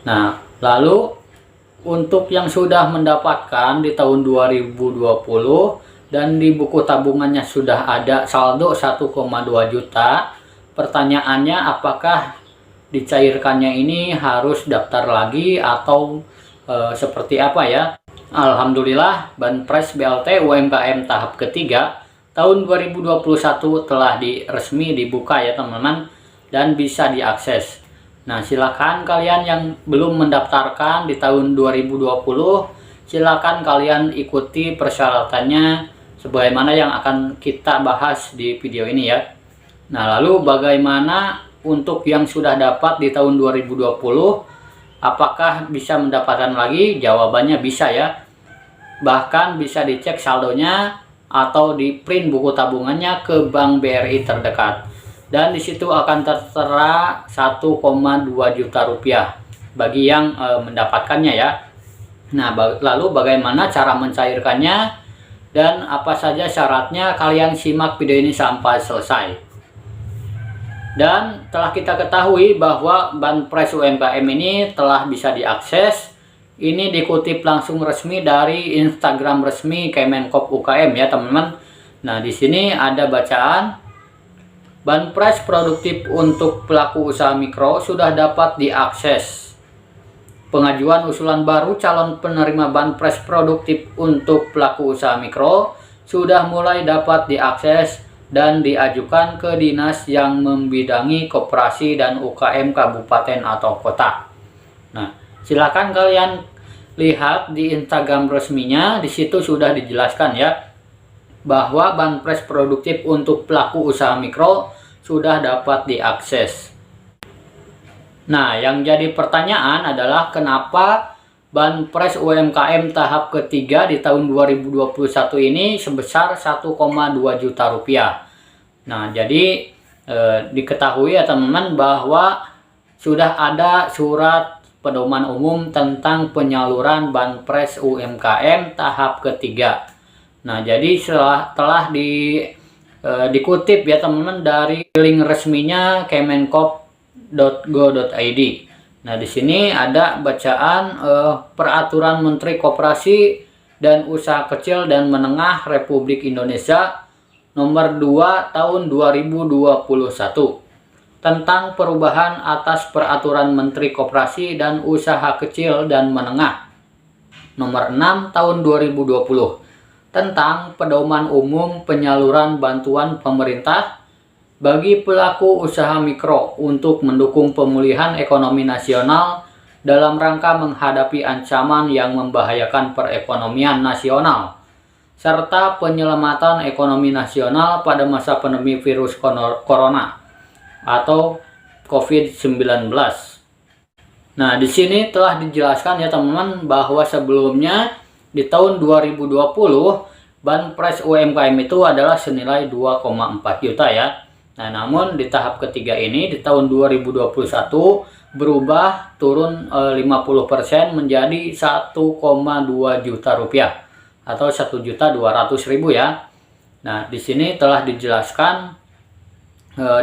Nah, lalu untuk yang sudah mendapatkan di tahun 2020 dan di buku tabungannya sudah ada saldo 1,2 juta, pertanyaannya apakah dicairkannya ini harus daftar lagi atau seperti apa ya? Alhamdulillah, Banpres BLT UMKM tahap ketiga tahun 2021 telah resmi dibuka ya teman-teman, dan bisa diakses. Nah, silakan kalian yang belum mendaftarkan di tahun 2020, silakan kalian ikuti persyaratannya sebagaimana yang akan kita bahas di video ini ya. Nah, lalu bagaimana untuk yang sudah dapat di tahun 2020, apakah bisa mendapatkan lagi? Jawabannya bisa ya. Bahkan bisa dicek saldonya atau di print buku tabungannya ke Bank BRI terdekat. Dan disitu akan tertera 1,2 juta rupiah bagi yang mendapatkannya ya. Nah, lalu bagaimana cara mencairkannya dan apa saja syaratnya, kalian simak video ini sampai selesai. Dan telah kita ketahui bahwa Banpres UMKM ini telah bisa diakses. Ini dikutip langsung resmi dari Instagram resmi Kemenkop UKM ya teman-teman. Nah, di sini ada bacaan, Banpres produktif untuk pelaku usaha mikro sudah dapat diakses. Pengajuan usulan baru calon penerima Banpres produktif untuk pelaku usaha mikro sudah mulai dapat diakses dan diajukan ke dinas yang membidangi koperasi dan UKM kabupaten atau kota. Nah, silakan kalian lihat di Instagram resminya, di situ sudah dijelaskan ya bahwa Banpres produktif untuk pelaku usaha mikro sudah dapat diakses. Nah, yang jadi pertanyaan adalah kenapa Banpres UMKM tahap ketiga di tahun 2021 ini sebesar 1,2 juta rupiah. Nah, jadi diketahui ya teman-teman bahwa sudah ada surat pedoman umum tentang penyaluran Banpres UMKM tahap ketiga. Nah, jadi telah dikutip ya teman-teman dari link resminya kemenkop.go.id. Nah, di sini ada bacaan Peraturan Menteri Koperasi dan Usaha Kecil dan Menengah Republik Indonesia Nomor 2 Tahun 2021 tentang perubahan atas Peraturan Menteri Koperasi dan Usaha Kecil dan Menengah Nomor 6 Tahun 2020 tentang pedoman umum penyaluran bantuan pemerintah bagi pelaku usaha mikro untuk mendukung pemulihan ekonomi nasional dalam rangka menghadapi ancaman yang membahayakan perekonomian nasional serta penyelamatan ekonomi nasional pada masa pandemi virus corona atau COVID-19. Nah, di sini telah dijelaskan ya teman-teman bahwa sebelumnya di tahun 2020 Banpres UMKM itu adalah senilai 2,4 juta ya. Nah, namun di tahap ketiga ini di tahun 2021 berubah turun 50% menjadi 1,2 juta rupiah atau 1.200.000 ya. Nah, di sini telah dijelaskan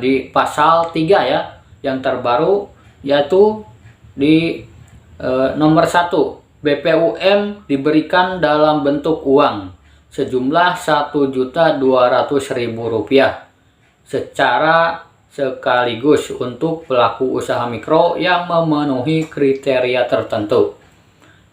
di pasal 3 ya yang terbaru, yaitu di nomor 1, BPUM diberikan dalam bentuk uang sejumlah 1.200.000 rupiah secara sekaligus untuk pelaku usaha mikro yang memenuhi kriteria tertentu.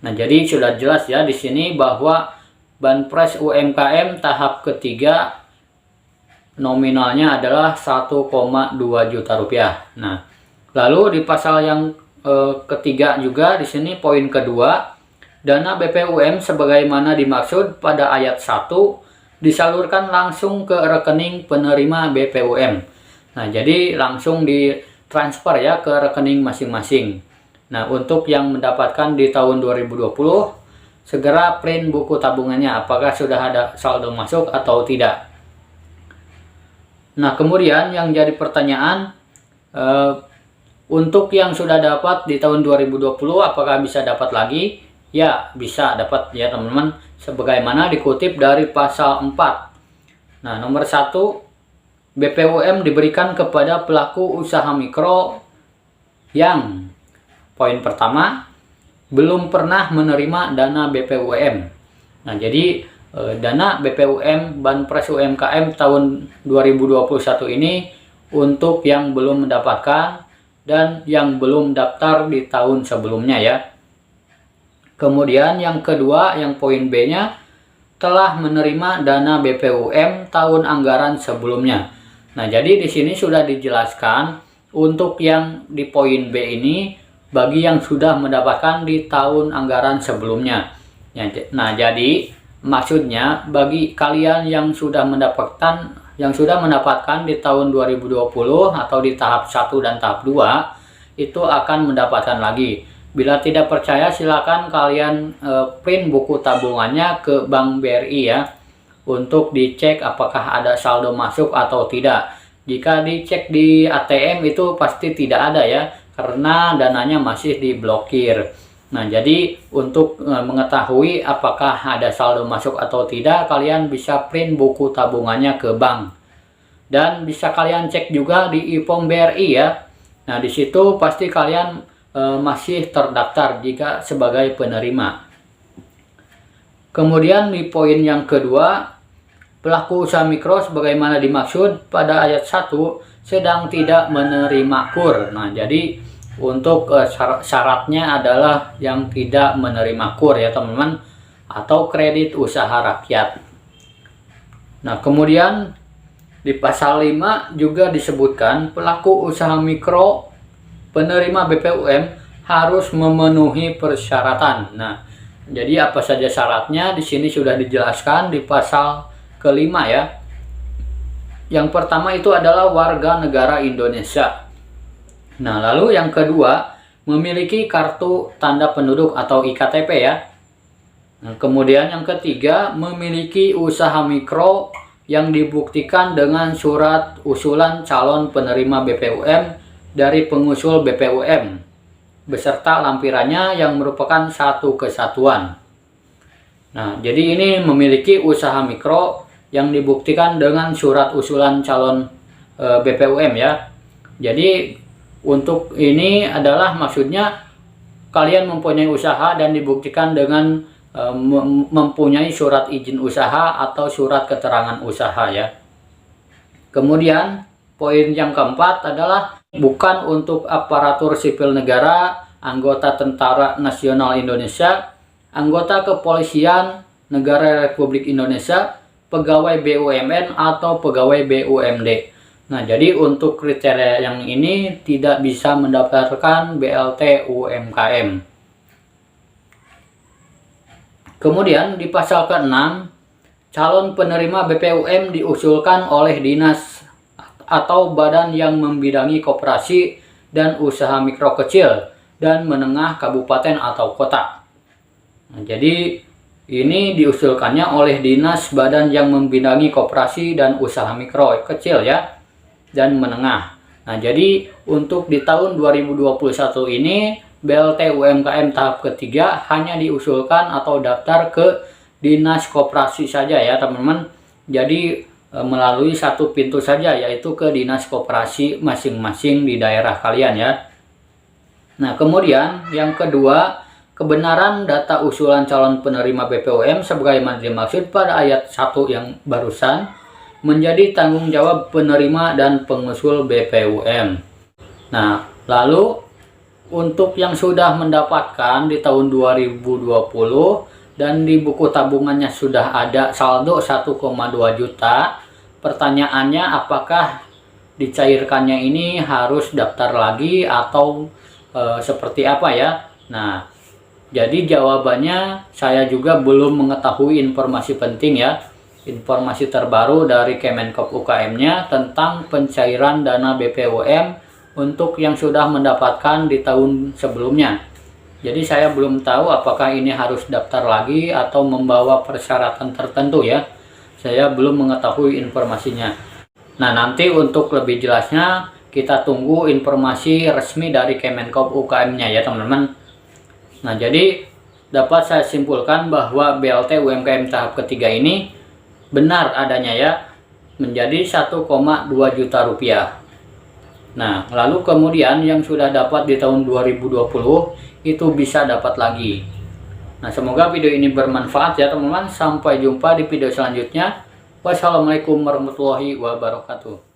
Nah, jadi sudah jelas ya di sini bahwa Banpres UMKM tahap ketiga nominalnya adalah 1,2 juta rupiah. Nah, lalu di pasal yang ketiga juga di sini poin kedua, dana BPUM sebagaimana dimaksud pada ayat 1 disalurkan langsung ke rekening penerima BPUM. Nah, jadi langsung ditransfer ya ke rekening masing-masing. Nah, untuk yang mendapatkan di tahun 2020, segera print buku tabungannya apakah sudah ada saldo masuk atau tidak. Nah, kemudian yang jadi pertanyaan, untuk yang sudah dapat di tahun 2020 apakah bisa dapat lagi? Ya, bisa dapat ya teman-teman, sebagaimana dikutip dari pasal 4. Nah, nomor 1, BPUM diberikan kepada pelaku usaha mikro yang Poin pertama, belum pernah menerima dana BPUM. Nah, jadi dana BPUM Banpres UMKM tahun 2021 ini untuk yang belum mendapatkan dan yang belum daftar di tahun sebelumnya ya. Kemudian yang kedua, yang poin B-nya, telah menerima dana BPUM tahun anggaran sebelumnya. Nah, jadi di sini sudah dijelaskan untuk yang di poin B ini bagi yang sudah mendapatkan di tahun anggaran sebelumnya. Nah, jadi maksudnya bagi kalian yang sudah mendapatkan di tahun 2020 atau di tahap 1 dan tahap 2 itu akan mendapatkan lagi. Bila tidak percaya, silakan kalian print buku tabungannya ke Bank BRI ya, untuk dicek apakah ada saldo masuk atau tidak. Jika dicek di ATM itu pasti tidak ada ya, karena dananya masih diblokir. Nah, jadi untuk mengetahui apakah ada saldo masuk atau tidak, kalian bisa print buku tabungannya ke bank. Dan bisa kalian cek juga di IPOM BRI ya. Nah, di situ pasti kalian masih terdaftar jika sebagai penerima. Kemudian di poin yang kedua, pelaku usaha mikro sebagaimana dimaksud pada ayat 1 sedang tidak menerima KUR. Nah, jadi untuk syaratnya adalah yang tidak menerima KUR ya teman-teman, atau kredit usaha rakyat. Nah, kemudian di pasal 5 juga disebutkan pelaku usaha mikro penerima BPUM harus memenuhi persyaratan. Nah, jadi apa saja syaratnya di sini sudah dijelaskan di pasal kelima ya. Yang pertama itu adalah warga negara Indonesia. Nah, lalu yang kedua, memiliki kartu tanda penduduk atau IKTP ya. Nah, kemudian yang ketiga, memiliki usaha mikro yang dibuktikan dengan surat usulan calon penerima BPUM dari pengusul BPUM beserta lampirannya yang merupakan satu kesatuan. Nah, jadi ini memiliki usaha mikro yang dibuktikan dengan surat usulan calon BPUM ya. Jadi untuk ini adalah maksudnya kalian mempunyai usaha dan dibuktikan dengan mempunyai surat izin usaha atau surat keterangan usaha ya. Kemudian poin yang keempat adalah bukan untuk aparatur sipil negara, anggota Tentara Nasional Indonesia, anggota kepolisian negara Republik Indonesia, pegawai BUMN atau pegawai BUMD. Nah, jadi untuk kriteria yang ini tidak bisa mendapatkan BLT UMKM. Kemudian di pasal ke-6, calon penerima BPUM diusulkan oleh dinas atau badan yang membidangi koperasi dan usaha mikro kecil dan menengah kabupaten atau kota. Nah, jadi ini diusulkannya oleh dinas badan yang membidangi koperasi dan usaha mikro kecil ya dan menengah. Nah, jadi untuk di tahun 2021 ini BLT UMKM tahap ketiga hanya diusulkan atau daftar ke dinas koperasi saja ya teman-teman. Jadi melalui satu pintu saja, yaitu ke dinas koperasi masing-masing di daerah kalian ya. Nah, kemudian yang kedua, kebenaran data usulan calon penerima BPUM sebagaimana dimaksud pada ayat 1 yang barusan menjadi tanggung jawab penerima dan pengusul BPUM. Nah, lalu untuk yang sudah mendapatkan di tahun 2020 dan di buku tabungannya sudah ada saldo 1,2 juta, pertanyaannya apakah dicairkannya ini harus daftar lagi atau seperti apa ya? Nah, jadi jawabannya saya juga belum mengetahui informasi penting ya. Informasi terbaru dari Kemenkop UKM-nya tentang pencairan dana BPUM untuk yang sudah mendapatkan di tahun sebelumnya. Jadi saya belum tahu apakah ini harus daftar lagi atau membawa persyaratan tertentu ya. Saya belum mengetahui informasinya. Nah, nanti untuk lebih jelasnya kita tunggu informasi resmi dari Kemenkop UKM-nya ya teman-teman. Nah, jadi dapat saya simpulkan bahwa BLT UMKM tahap ketiga ini benar adanya ya, menjadi 1,2 juta rupiah. Nah, lalu kemudian yang sudah dapat di tahun 2020 itu bisa dapat lagi. Nah, semoga video ini bermanfaat ya teman-teman. Sampai jumpa di video selanjutnya. Wassalamualaikum warahmatullahi wabarakatuh.